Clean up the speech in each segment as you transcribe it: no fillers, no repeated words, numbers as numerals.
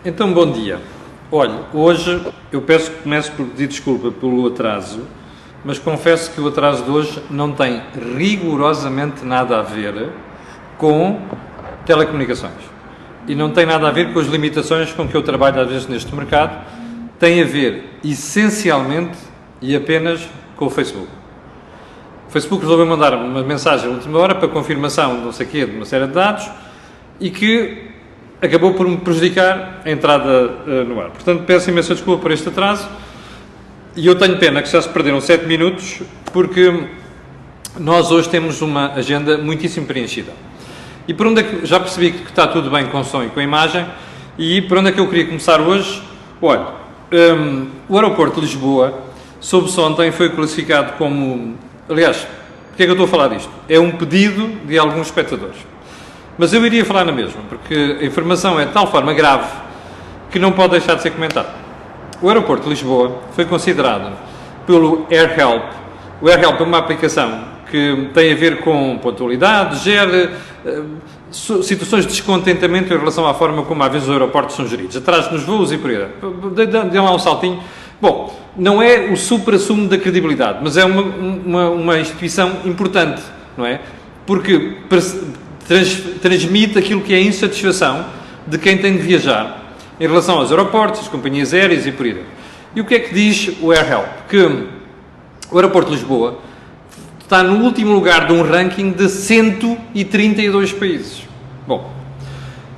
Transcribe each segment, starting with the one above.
Então, bom dia. Olha, hoje eu começo por pedir desculpa pelo atraso, mas confesso que o atraso de hoje não tem rigorosamente nada a ver com telecomunicações. E não tem nada a ver com as limitações com que eu trabalho às vezes neste mercado. Tem a ver, essencialmente e apenas, com o Facebook. O Facebook resolveu mandar uma mensagem à última hora para confirmação de não sei o quê, de uma série de dados, e que acabou por me prejudicar a entrada no ar. Portanto, peço imensa desculpa por este atraso, e eu tenho pena que já se perderam 7 minutos, porque nós hoje temos uma agenda muitíssimo preenchida. E por onde é que, já percebi que está tudo bem com o som e com a imagem, e por onde é que eu queria começar hoje? Olha, o aeroporto de Lisboa, soube-se ontem, foi classificado como... Aliás, porque é que eu estou a falar disto? É um pedido de alguns espectadores. Mas eu iria falar na mesma, porque a informação é de tal forma grave que não pode deixar de ser comentada. O aeroporto de Lisboa foi considerado pelo AirHelp. O AirHelp é uma aplicação que tem a ver com pontualidade, gera situações de descontentamento em relação à forma como às vezes os aeroportos são geridos. Atrás nos voos e por aí. Dê lá um saltinho. Bom, não é o supra-sumo da credibilidade, mas é uma instituição importante, não é? Porque transmite aquilo que é a insatisfação de quem tem de viajar em relação aos aeroportos, às companhias aéreas e por aí. E o que é que diz o AirHelp? Que o aeroporto de Lisboa está no último lugar de um ranking de 132 países. Bom,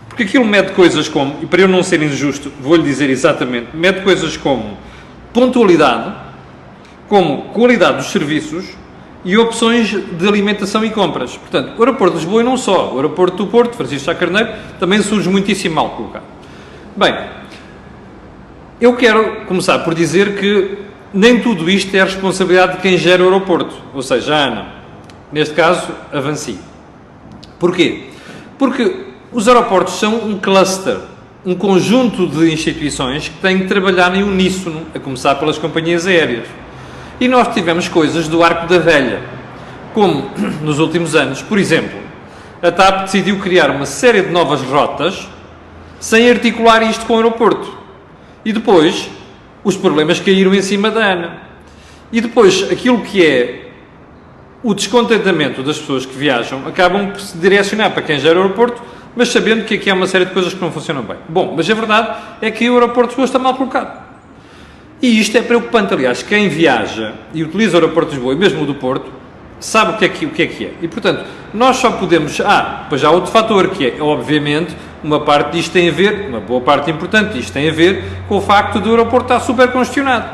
porque aquilo mede coisas como, e para eu não ser injusto, vou-lhe dizer exatamente, mede coisas como pontualidade, como qualidade dos serviços e opções de alimentação e compras. Portanto, o aeroporto de Lisboa e não só, o aeroporto do Porto, Francisco Sá Carneiro, também surge muitíssimo mal colocado. Bem, eu quero começar por dizer que nem tudo isto é a responsabilidade de quem gera o aeroporto, ou seja, a ANA. Neste caso, a Vinci. Porquê? Porque os aeroportos são um cluster, um conjunto de instituições que têm que trabalhar em uníssono, a começar pelas companhias aéreas. E nós tivemos coisas do arco da velha, como nos últimos anos, por exemplo, a TAP decidiu criar uma série de novas rotas sem articular isto com o aeroporto. E depois, os problemas caíram em cima da ANA. E depois, aquilo que é o descontentamento das pessoas que viajam, acabam por se direcionar para quem gera o aeroporto, mas sabendo que aqui há uma série de coisas que não funcionam bem. Bom, mas a verdade é que o aeroporto de Lisboa está mal colocado. E isto é preocupante, aliás, quem viaja e utiliza o aeroporto de Lisboa, e mesmo o do Porto, sabe o que é. E, portanto, nós só podemos... pois há outro fator, que é, obviamente, uma parte disto tem a ver, uma boa parte importante disto tem a ver com o facto do aeroporto estar super congestionado.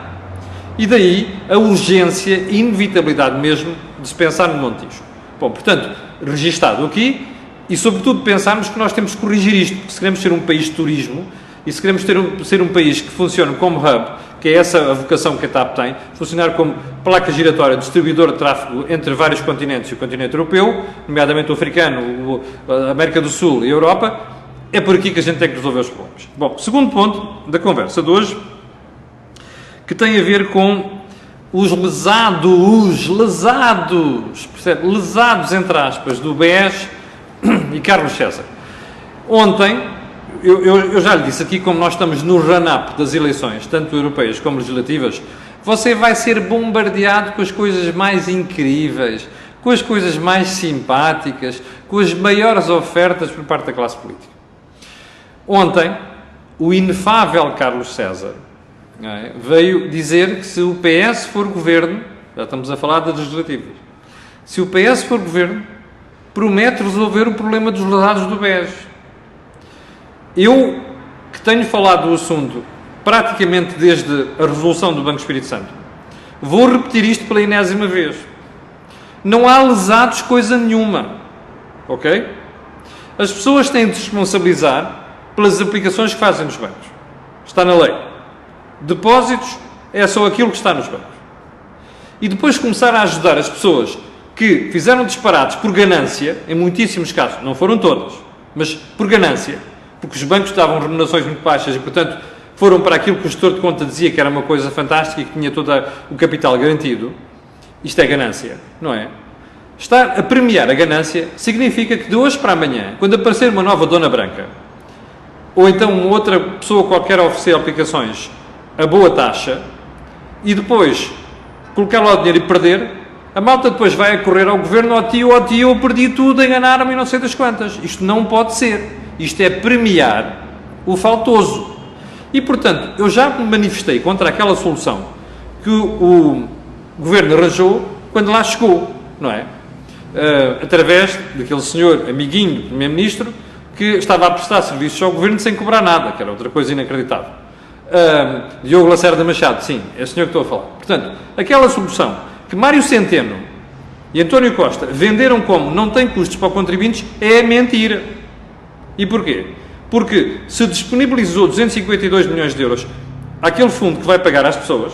E daí a urgência e inevitabilidade mesmo de se pensar no Montijo. Bom, portanto, registado aqui, e sobretudo pensarmos que nós temos que corrigir isto, porque se queremos ser um país de turismo, e se queremos ser um país que funcione como hub, que é essa a vocação que a TAP tem, funcionar como placa giratória, distribuidor de tráfego entre vários continentes e o continente europeu, nomeadamente o africano, a América do Sul e a Europa, é por aqui que a gente tem que resolver os problemas. Bom, segundo ponto da conversa de hoje, que tem a ver com os lesados, percebe? Lesados, entre aspas, do BES e Carlos César. Ontem, eu já lhe disse aqui, como nós estamos no run-up das eleições, tanto europeias como legislativas, você vai ser bombardeado com as coisas mais incríveis, com as coisas mais simpáticas, com as maiores ofertas por parte da classe política. Ontem, o inefável Carlos César veio dizer que se o PS for governo, já estamos a falar das legislativas, se o PS for governo, promete resolver o problema dos lesados do BES. Eu, que tenho falado do assunto praticamente desde a resolução do Banco Espírito Santo, vou repetir isto pela enésima vez. Não há lesados coisa nenhuma, ok? As pessoas têm de se responsabilizar pelas aplicações que fazem nos bancos. Está na lei. Depósitos é só aquilo que está nos bancos. E depois começar a ajudar as pessoas que fizeram disparates por ganância, em muitíssimos casos, não foram todas, mas por ganância, porque os bancos davam remunerações muito baixas e, portanto, foram para aquilo que o gestor de conta dizia que era uma coisa fantástica e que tinha todo o capital garantido. Isto é ganância, não é? Estar a premiar a ganância significa que de hoje para amanhã, quando aparecer uma nova Dona Branca, ou então uma outra pessoa qualquer oferecer aplicações a boa taxa e depois colocar lá o dinheiro e perder, a malta depois vai a correr ao governo, ó tio, eu perdi tudo, enganaram-me e não sei das quantas. Isto não pode ser. Isto é premiar o faltoso. E, portanto, eu já me manifestei contra aquela solução que o governo arranjou quando lá chegou, não é? Através daquele senhor amiguinho do primeiro-ministro que estava a prestar serviços ao governo sem cobrar nada, que era outra coisa inacreditável. Diogo Lacerda Machado, sim, é o senhor que estou a falar. Portanto, aquela solução que Mário Centeno e António Costa venderam como não tem custos para os contribuintes é mentira. E porquê? Porque se disponibilizou 252 milhões de euros àquele fundo que vai pagar às pessoas,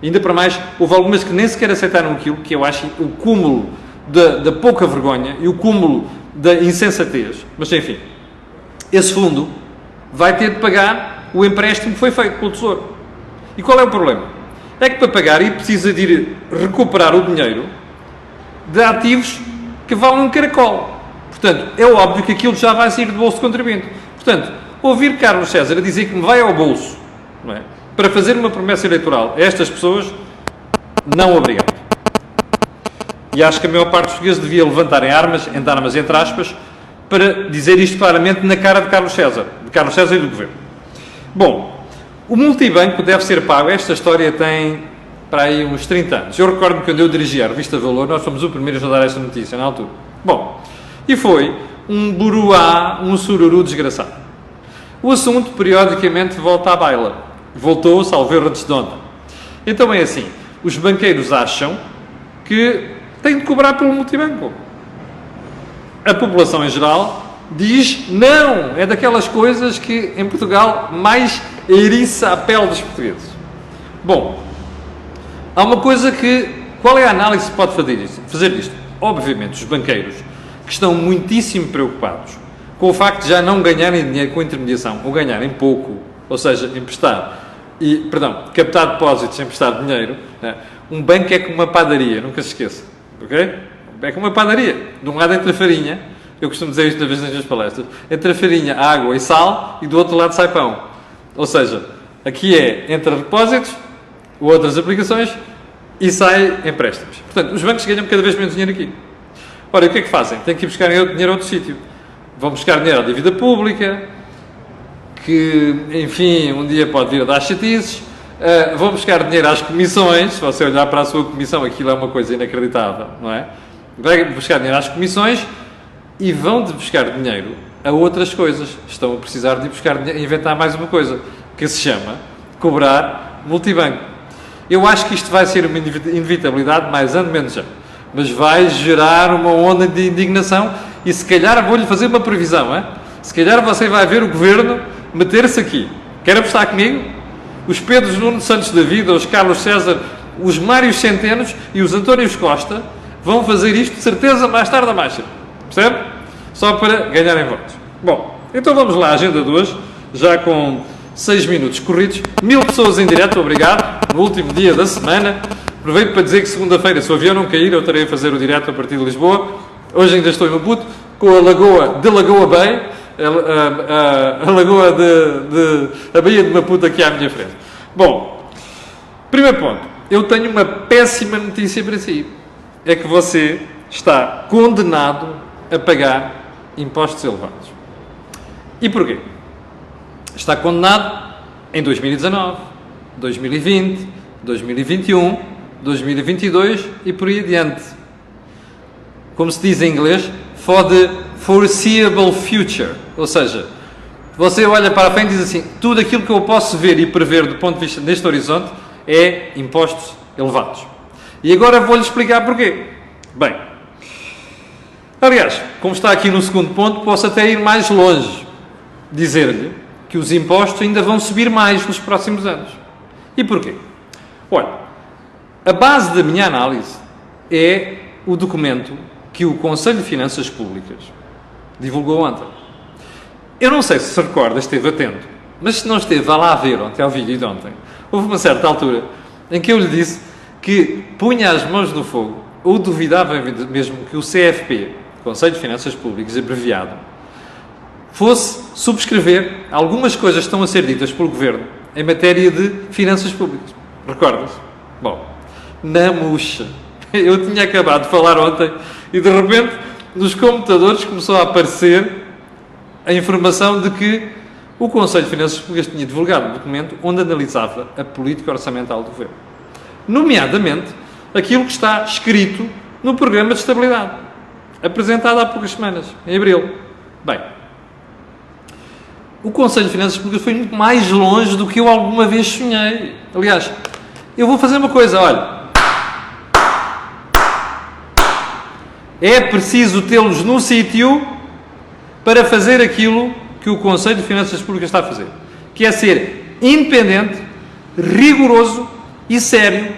ainda para mais, houve algumas que nem sequer aceitaram aquilo, que eu acho o cúmulo da pouca vergonha e o cúmulo da insensatez. Mas, enfim, esse fundo vai ter de pagar o empréstimo que foi feito pelo Tesouro. E qual é o problema? É que para pagar ele precisa de ir recuperar o dinheiro de ativos que valem um caracol. Portanto, é óbvio que aquilo já vai sair do bolso do contribuinte. Portanto, ouvir Carlos César a dizer que me vai ao bolso, não é, para fazer uma promessa eleitoral a estas pessoas, não obrigado. E acho que a maior parte dos portugueses devia levantarem armas, entre aspas, para dizer isto claramente na cara de Carlos César e do Governo. Bom, o multibanco deve ser pago. Esta história tem, para aí, uns 30 anos. Eu recordo-me que quando eu dirigia a revista Valor, nós fomos os primeiros a dar esta notícia, na altura. Bom, e foi um buruá, um sururu desgraçado. O assunto, periodicamente, volta à baila. Voltou, salvo erro, antes de ontem. Então é assim, os banqueiros acham que têm de cobrar pelo multibanco. A população em geral diz não, é daquelas coisas que em Portugal mais eriça a pele dos portugueses. Bom, há uma coisa que, qual é a análise que pode fazer disto? Obviamente os banqueiros que estão muitíssimo preocupados com o facto de já não ganharem dinheiro com intermediação, ou ganharem pouco, ou seja, captar depósitos sem emprestar dinheiro, né? Um banco é como uma padaria, nunca se esqueça, ok? É como uma padaria, de um lado entra a farinha, eu costumo dizer isto nas minhas palestras, entre a farinha, água e sal, e do outro lado sai pão. Ou seja, aqui entra depósitos, outras aplicações, e sai empréstimos. Portanto, os bancos ganham cada vez menos dinheiro aqui. Ora, o que é que fazem? Têm que ir buscar dinheiro a outro sítio. Vão buscar dinheiro à dívida pública, que, enfim, um dia pode vir a dar chatices. Vão buscar dinheiro às comissões. Se você olhar para a sua comissão, aquilo é uma coisa inacreditável, não é? Vão buscar dinheiro às comissões e vão de buscar dinheiro a outras coisas. Estão a precisar de ir buscar dinheiro, inventar mais uma coisa, que se chama cobrar multibanco. Eu acho que isto vai ser uma inevitabilidade, mais ano menos ano. Mas vai gerar uma onda de indignação e se calhar vou-lhe fazer uma previsão, hein? Se calhar você vai ver o Governo meter-se aqui. Quer apostar comigo? Os Pedros Nuno Santos da vida, os Carlos César, os Mários Centenos e os Antónios Costa vão fazer isto de certeza mais tarde ou mais cedo. Percebe? Só para ganharem votos. Bom, então vamos lá, a agenda de hoje, já com 6 minutos corridos, 1000 pessoas em direto, obrigado, no último dia da semana. Aproveito para dizer que segunda-feira, se o avião não cair, eu estarei a fazer o direto a partir de Lisboa. Hoje ainda estou em Maputo, com a Lagoa Bay, a Lagoa a Baía de Maputo aqui à minha frente. Bom, primeiro ponto, eu tenho uma péssima notícia para si. É que você está condenado a pagar impostos elevados. E porquê? Está condenado em 2019, 2020, 2021, 2022 e por aí adiante. Como se diz em inglês, for the foreseeable future. Ou seja, você olha para a frente e diz assim, tudo aquilo que eu posso ver e prever do ponto de vista deste horizonte é impostos elevados. E agora vou-lhe explicar porquê. Bem, aliás, como está aqui no segundo ponto, posso até ir mais longe. Dizer-lhe que os impostos ainda vão subir mais nos próximos anos. E porquê? Olha, a base da minha análise é o documento que o Conselho de Finanças Públicas divulgou ontem. Eu não sei se recorda, esteve atento, mas se não esteve, vá lá ver ontem, ao vídeo de ontem. Houve uma certa altura em que eu lhe disse que punha as mãos no fogo, ou duvidava mesmo que o CFP, Conselho de Finanças Públicas, abreviado, fosse subscrever algumas coisas que estão a ser ditas pelo Governo em matéria de finanças públicas. Recordas? Bom, na murcha. Eu tinha acabado de falar ontem e de repente nos computadores começou a aparecer a informação de que o Conselho de Finanças Públicas tinha divulgado um documento onde analisava a política orçamental do Governo. Nomeadamente, aquilo que está escrito no Programa de Estabilidade, apresentado há poucas semanas, em abril. Bem, o Conselho de Finanças Públicas foi muito mais longe do que eu alguma vez sonhei. Aliás, eu vou fazer uma coisa, olha. É preciso tê-los no sítio para fazer aquilo que o Conselho de Finanças Públicas está a fazer, que é ser independente, rigoroso e sério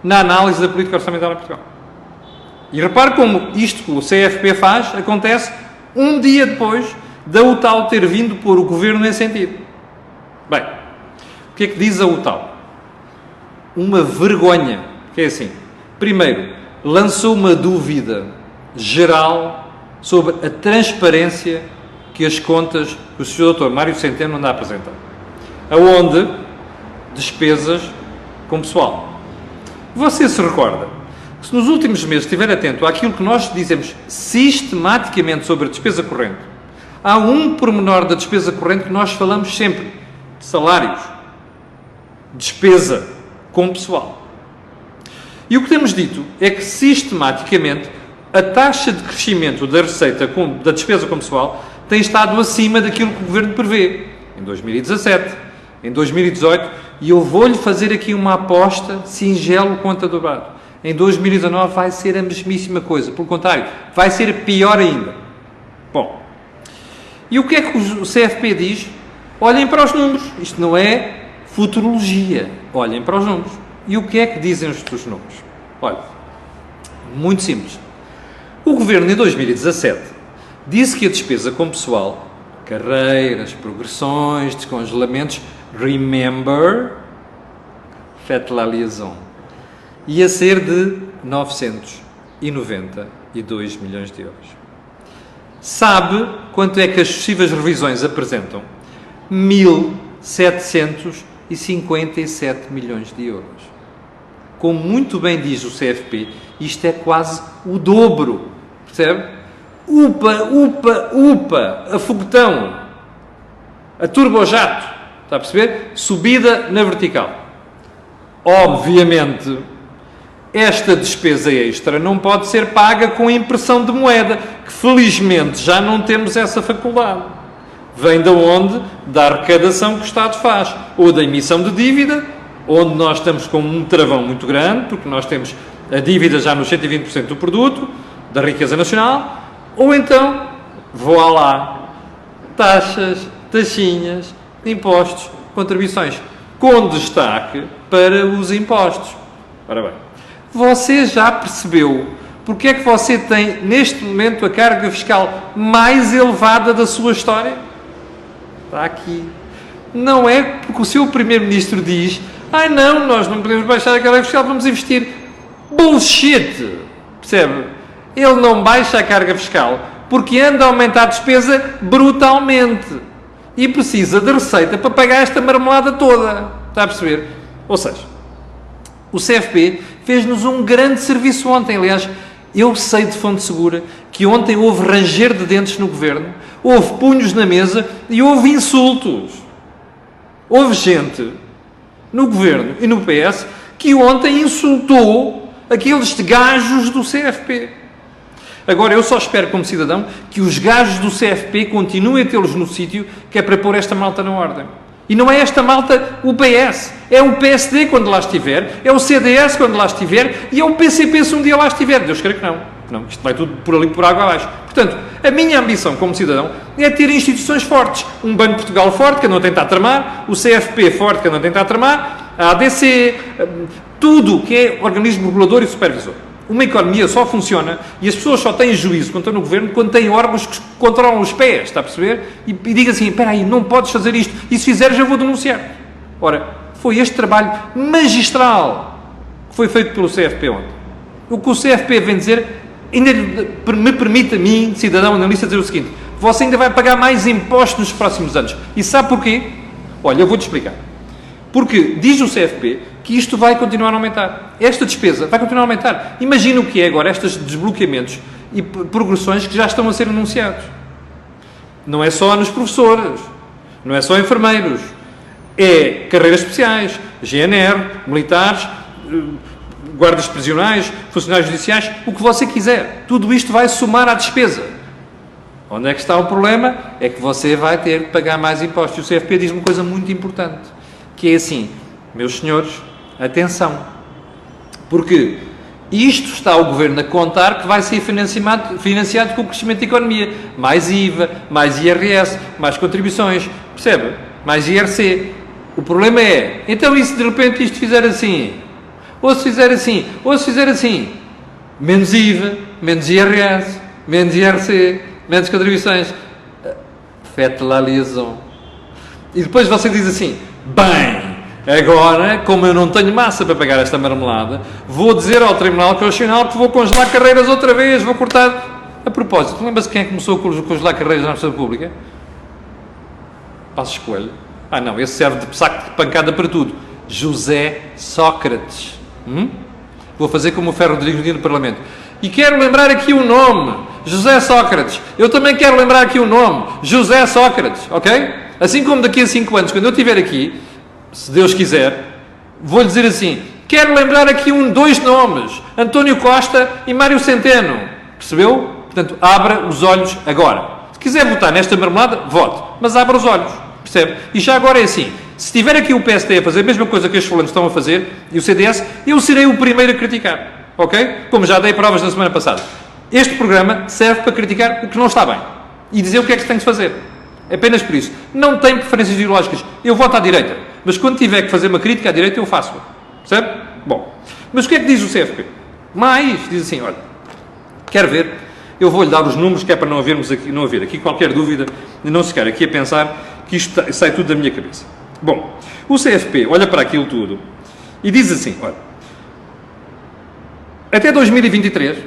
na análise da política orçamental em Portugal. E repare como isto que o CFP faz acontece um dia depois da UTAL ter vindo pôr o Governo nesse sentido. Bem, o que é que diz a UTAL? Uma vergonha, que é assim. Primeiro, lançou uma dúvida geral sobre a transparência que as contas que o Sr. Dr. Mário Centeno anda a apresentar. Aonde? Despesas com pessoal. Você se recorda que se nos últimos meses estiver atento àquilo que nós dizemos sistematicamente sobre a despesa corrente, há um pormenor da despesa corrente que nós falamos sempre, de salários, despesa com pessoal. E o que temos dito é que sistematicamente a taxa de crescimento da receita da despesa com pessoal tem estado acima daquilo que o Governo prevê. Em 2017, em 2018, e eu vou-lhe fazer aqui uma aposta singelo contra dobrado. Em 2019 vai ser a mesmíssima coisa. Pelo contrário, vai ser pior ainda. Bom, e o que é que o CFP diz? Olhem para os números. Isto não é futurologia. Olhem para os números. E o que é que dizem os números? Olha, muito simples. O Governo, em 2017, disse que a despesa com pessoal, carreiras, progressões, descongelamentos, remember, faites la liaison, ia ser de 992 milhões de euros. Sabe quanto é que as sucessivas revisões apresentam? 1.757 milhões de euros. Como muito bem diz o CFP, isto é quase o dobro, percebe? Upa, a foguetão, a turbojato, está a perceber? Subida na vertical. Obviamente, esta despesa extra não pode ser paga com impressão de moeda, que felizmente já não temos essa faculdade. Vem de onde? Da arrecadação que o Estado faz, ou da emissão de dívida, onde nós estamos com um travão muito grande, porque nós temos a dívida já nos 120% do produto, da riqueza nacional, ou então, voa lá, taxas, taxinhas, impostos, contribuições, com destaque para os impostos. Ora bem, você já percebeu porque é que você tem, neste momento, a carga fiscal mais elevada da sua história? Está aqui. Não é porque o seu Primeiro-Ministro diz: não, nós não podemos baixar a carga fiscal, vamos investir. Bullshit! Percebe? Ele não baixa a carga fiscal porque anda a aumentar a despesa brutalmente e precisa de receita para pagar esta marmelada toda. Está a perceber? Ou seja, o CFP fez-nos um grande serviço ontem. Aliás, eu sei de fonte segura que ontem houve ranger de dentes no Governo, houve punhos na mesa e houve insultos. Houve gente no Governo e no PS que ontem insultou aqueles gajos do CFP. Agora, eu só espero, como cidadão, que os gajos do CFP continuem a tê-los no sítio, que é para pôr esta malta na ordem. E não é esta malta o PS, é o PSD quando lá estiver, é o CDS quando lá estiver e é o PCP se um dia lá estiver. Deus queira que não. Não, isto vai tudo por ali, por água abaixo. Portanto, a minha ambição como cidadão é ter instituições fortes. Um Banco de Portugal forte, que andam a tentar tramar, o CFP forte, que andam a tentar tramar, a ADC, tudo que é organismo regulador e supervisor. Uma economia só funciona e as pessoas só têm juízo quando estão no governo quando têm órgãos que controlam os pés, está a perceber? E diga assim: espera aí, não podes fazer isto, e se fizeres eu vou denunciar. Ora, foi este trabalho magistral que foi feito pelo CFP ontem. O que o CFP vem dizer, ainda me permite a mim, cidadão analista, dizer o seguinte: você ainda vai pagar mais impostos nos próximos anos. E sabe porquê? Olha, eu vou-te explicar. Porque diz o CFP que isto vai continuar a aumentar. Esta despesa vai continuar a aumentar. Imagina o que é agora estes desbloqueamentos e progressões que já estão a ser anunciados. Não é só nos professores, não é só enfermeiros, é carreiras especiais, GNR, militares, guardas prisionais, funcionários judiciais, o que você quiser. Tudo isto vai somar à despesa. Onde é que está o problema? É que você vai ter que pagar mais impostos. E o CFP diz uma coisa muito importante, que é assim, meus senhores, atenção, porque isto está o Governo a contar que vai ser financiado com o crescimento da economia. Mais IVA, mais IRS, mais contribuições, percebe? Mais IRC. O problema é, então e se de repente isto fizer assim? Ou se fizer assim? Ou se fizer assim? Menos IVA, menos IRS, menos IRC, menos contribuições. Faites la liaison. E depois você diz assim, bem, agora, como eu não tenho massa para pagar esta marmelada, vou dizer ao Tribunal Constitucional que vou congelar carreiras outra vez, vou cortar. A propósito, lembra-se quem é que começou a congelar carreiras na administração pública? Passos Coelho. Ah não, esse serve de saco de pancada para tudo. José Sócrates. Vou fazer como o Ferro Rodrigues no Parlamento. E quero lembrar aqui o nome, José Sócrates. Eu também quero lembrar aqui o nome, José Sócrates, ok? Assim como daqui a 5 anos, quando eu estiver aqui, se Deus quiser, vou-lhe dizer assim, quero lembrar aqui dois nomes, António Costa e Mário Centeno. Percebeu? Portanto, abra os olhos agora. Se quiser votar nesta marmelada, vote. Mas abra os olhos. Percebe? E já agora é assim, se tiver aqui o PSD a fazer a mesma coisa que estes fulanos estão a fazer, e o CDS, eu serei o primeiro a criticar. Ok? Como já dei provas na semana passada. Este programa serve para criticar o que não está bem. E dizer o que é que se tem de fazer. Apenas por isso. Não tem preferências ideológicas. Eu voto à direita. Mas quando tiver que fazer uma crítica à direita, eu faço-a. Percebe? Bom. Mas o que é que diz o CFP? Mais, diz assim, olha, quer ver? Eu vou-lhe dar os números, que é para não haver aqui qualquer dúvida, e não se ficar aqui a pensar que isto sai tudo da minha cabeça. Bom, o CFP olha para aquilo tudo e diz assim, olha, até 2023,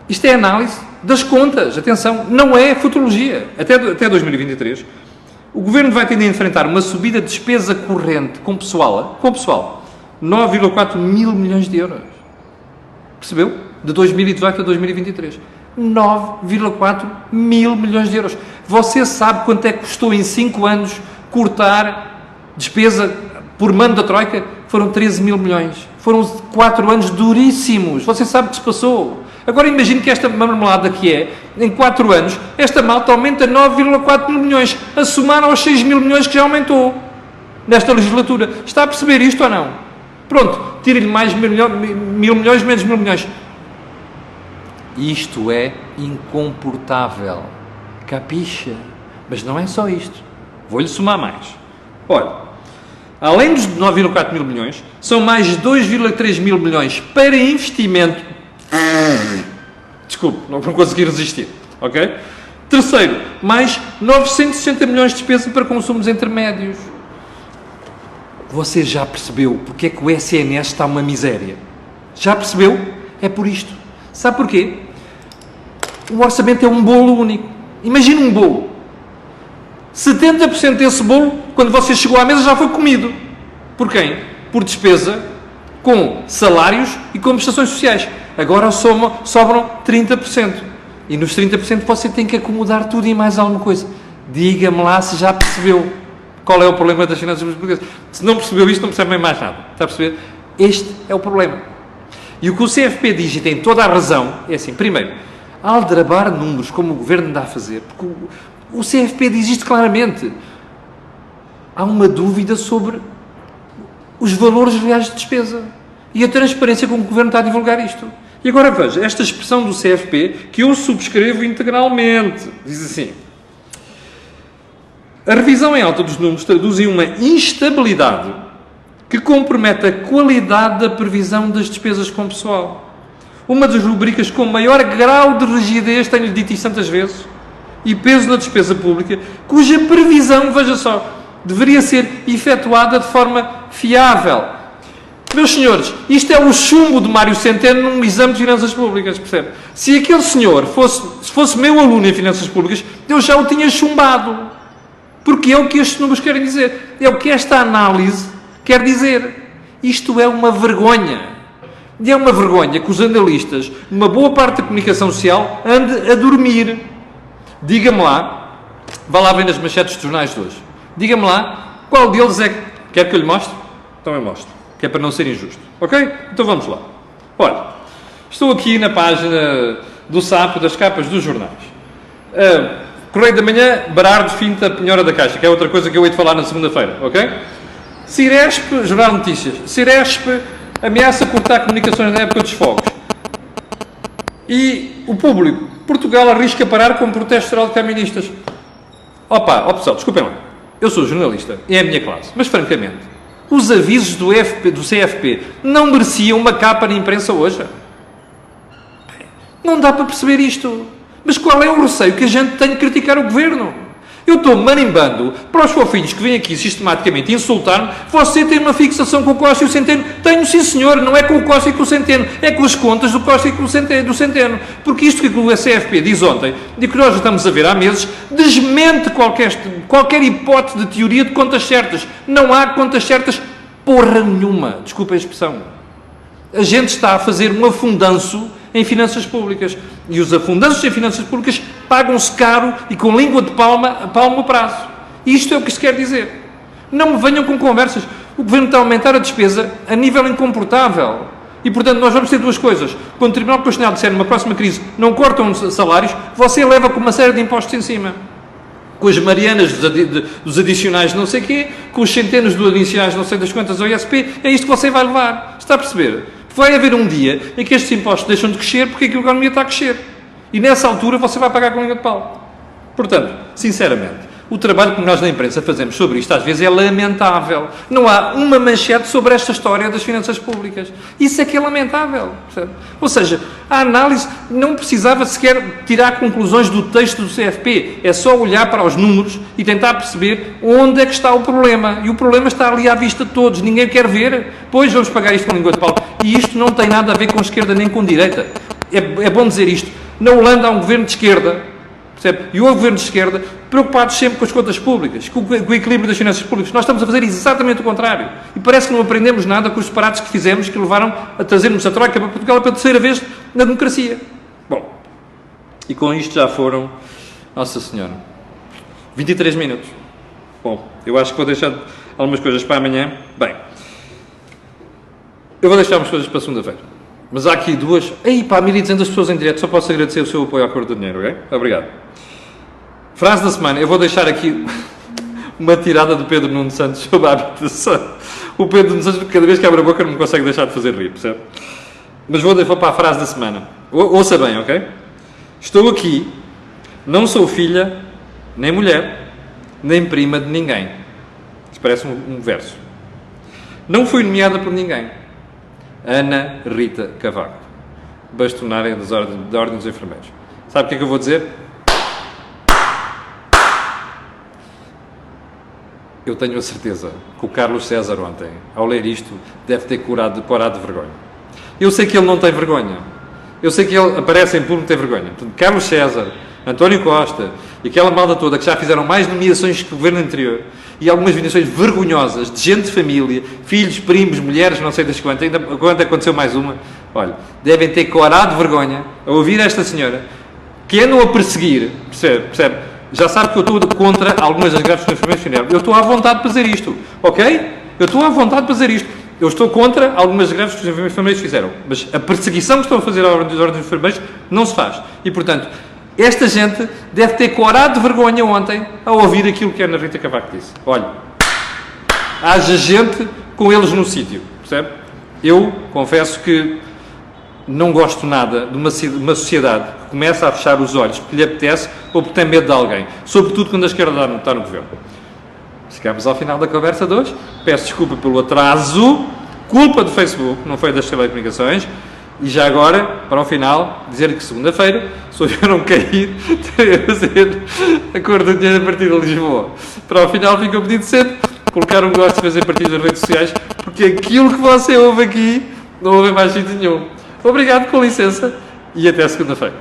isto é análise das contas, atenção, não é futurologia. Até 2023, o Governo vai ter de enfrentar uma subida de despesa corrente com pessoal, 9,4 mil milhões de euros. Percebeu? De 2018 a 2023. 9,4 mil milhões de euros. Você sabe quanto é que custou em 5 anos cortar despesa por mando da Troika? Foram 13 mil milhões. Foram 4 anos duríssimos. Você sabe o que se passou. Agora imagine que esta marmelada que é, em 4 anos, esta malta aumenta 9,4 mil milhões, a somar aos 6 mil milhões que já aumentou nesta legislatura. Está a perceber isto ou não? Pronto, tire-lhe mais mil milhões, menos mil milhões. Isto é incomportável. Capixa? Mas não é só isto. Vou-lhe somar mais. Olha, além dos 9,4 mil milhões, são mais 2,3 mil milhões para investimento. Desculpe, não consegui resistir. Ok? Terceiro, mais 960 milhões de despesa para consumos intermédios. Você já percebeu porque é que o SNS está uma miséria? Já percebeu? É por isto. Sabe porquê? O orçamento é um bolo único. Imagina um bolo. 70% desse bolo, quando você chegou à mesa, já foi comido. Por quem? Por despesa com salários e com prestações sociais. Agora sobram 30%. E nos 30% você tem que acomodar tudo e mais alguma coisa. Diga-me lá se já percebeu qual é o problema das finanças portuguesas. Se não percebeu isto, não percebe bem mais nada. Está a perceber? Este é o problema. E o que o CFP diz, e tem toda a razão, é assim, primeiro, aldrabar números como o Governo dá a fazer, porque o CFP diz isto claramente. Há uma dúvida sobre os valores reais de despesa e a transparência com que o Governo está a divulgar isto. E agora veja, esta expressão do CFP, que eu subscrevo integralmente, diz assim, a revisão em alta dos números traduz em uma instabilidade que compromete a qualidade da previsão das despesas com pessoal. Uma das rubricas com maior grau de rigidez, tenho-lhe dito isto tantas vezes, e peso na despesa pública, cuja previsão, veja só, deveria ser efetuada de forma fiável. Meus senhores, isto é o chumbo de Mário Centeno num exame de finanças públicas, percebe? Se aquele senhor fosse meu aluno em finanças públicas, eu já o tinha chumbado. Porque é o que estes números querem dizer. É o que esta análise quer dizer. Isto é uma vergonha. E é uma vergonha que os analistas, uma boa parte da comunicação social, ande a dormir. Diga-me lá, vá lá ver nas manchetes dos jornais de hoje, diga-me lá, qual deles é que... Quer que eu lhe mostre? Então eu mostro, que é para não ser injusto. Ok? Então vamos lá. Olha, estou aqui na página do Sapo, das capas dos jornais. Correio da Manhã, Berardo finta a penhora da Caixa, que é outra coisa que eu hei de falar na segunda-feira, ok? Ciresp, Jornal de Notícias, Ciresp ameaça cortar comunicações na época dos fogos. E o Público, Portugal arrisca parar com um protesto geral de caministas. Opa, ó pessoal, desculpem lá, eu sou jornalista, é a minha classe, mas francamente, os avisos do CFP não mereciam uma capa na imprensa hoje? Não dá para perceber isto. Mas qual é o receio que a gente tem de criticar o governo? Eu estou marimbando para os fofinhos que vêm aqui sistematicamente insultar-me. Você tem uma fixação com o Costa e o Centeno? Tenho, sim senhor, não é com o Costa e com o Centeno, é com as contas do Costa e com o Centeno. Porque isto que o CFP diz ontem, e que nós já estamos a ver há meses, desmente qualquer hipótese de teoria de contas certas. Não há contas certas porra nenhuma. Desculpa a expressão. A gente está a fazer um afundanço em finanças públicas. E os afundanços em finanças públicas pagam-se caro e com língua de palma a prazo. Isto é o que se quer dizer. Não me venham com conversas. O governo está a aumentar a despesa a nível incomportável. E, portanto, nós vamos ter duas coisas. Quando o Tribunal Constitucional disser numa próxima crise não cortam salários, você leva com uma série de impostos em cima. Com as Marianas dos adicionais não sei quê, com os centenas dos adicionais não sei das quantas ao ISP, é isto que você vai levar. Está a perceber? Vai haver um dia em que estes impostos deixam de crescer porque a economia está a crescer. E nessa altura você vai pagar com língua de pau. Portanto, sinceramente, o trabalho que nós na imprensa fazemos sobre isto às vezes é lamentável. Não há uma manchete sobre esta história das finanças públicas. Isso é que é lamentável. Percebe? Ou seja, a análise não precisava sequer tirar conclusões do texto do CFP. É só olhar para os números e tentar perceber onde é que está o problema. E o problema está ali à vista de todos. Ninguém quer ver. Pois vamos pagar isto com língua de pau. E isto não tem nada a ver com esquerda nem com direita. É bom dizer isto. Na Holanda há um governo de esquerda, percebe? E o governo de esquerda preocupados sempre com as contas públicas, com o equilíbrio das finanças públicas. Nós estamos a fazer exatamente o contrário. E parece que não aprendemos nada com os disparates que fizemos, que levaram a trazermos a Troika para Portugal pela terceira vez na democracia. Bom, e com isto já foram, Nossa Senhora, 23 minutos. Bom, eu acho que vou deixar algumas coisas para amanhã. Bem, eu vou deixar umas coisas para segunda-feira. Mas há aqui duas... Ei, pá, 1.200 pessoas em direto, só posso agradecer o seu apoio à Cor do Dinheiro, ok? Obrigado. Frase da semana, eu vou deixar aqui uma tirada do Pedro Nuno Santos sobre a habitação. O Pedro Nuno Santos, cada vez que abre a boca, não me consegue deixar de fazer rir, percebe? Mas vou para a frase da semana. Ouça bem, ok? Estou aqui, não sou filha, nem mulher, nem prima de ninguém. Isto parece um verso. Não fui nomeada por ninguém. Ana Rita Cavaco, bastonária da Ordem dos Enfermeiros. Sabe o que é que eu vou dizer? Eu tenho a certeza que o Carlos César ontem, ao ler isto, deve ter corado de vergonha. Eu sei que ele não tem vergonha. Eu sei que ele aparece em público e tem vergonha. Portanto, Carlos César, António Costa e aquela malda toda que já fizeram mais nomeações que o governo anterior e algumas nomeações vergonhosas de gente de família, filhos, primos, mulheres, não sei das quantas, ainda quando aconteceu mais uma, olha, devem ter corado de vergonha a ouvir esta senhora que andam a perseguir, percebe? Já sabe que eu estou contra algumas das greves dos enfermeiros funerários. Eu estou à vontade de fazer isto, ok? Eu estou à vontade de fazer isto. Eu estou contra algumas greves que os enfermeiros fizeram, mas a perseguição que estão a fazer à ordem dos enfermeiros não se faz. E, portanto, esta gente deve ter corado de vergonha ontem ao ouvir aquilo que a Ana Rita Cavaco disse. Olha, haja gente com eles no sítio, percebe? Eu confesso que não gosto nada de uma sociedade que começa a fechar os olhos porque lhe apetece ou porque tem medo de alguém, sobretudo quando a esquerda está no governo. Chegamos ao final da conversa de hoje. Peço desculpa pelo atraso, culpa do Facebook, não foi das telecomunicações. E já agora, para o final, dizer que segunda-feira, se eu não cair, terei a fazer a Cor do Dinheiro a partir de Lisboa. Para o final, fica o pedido sempre. colocar um gosto, fazer partilha das redes sociais, porque aquilo que você ouve aqui, não ouve em mais sítio nenhum. Obrigado, com licença, e até segunda-feira.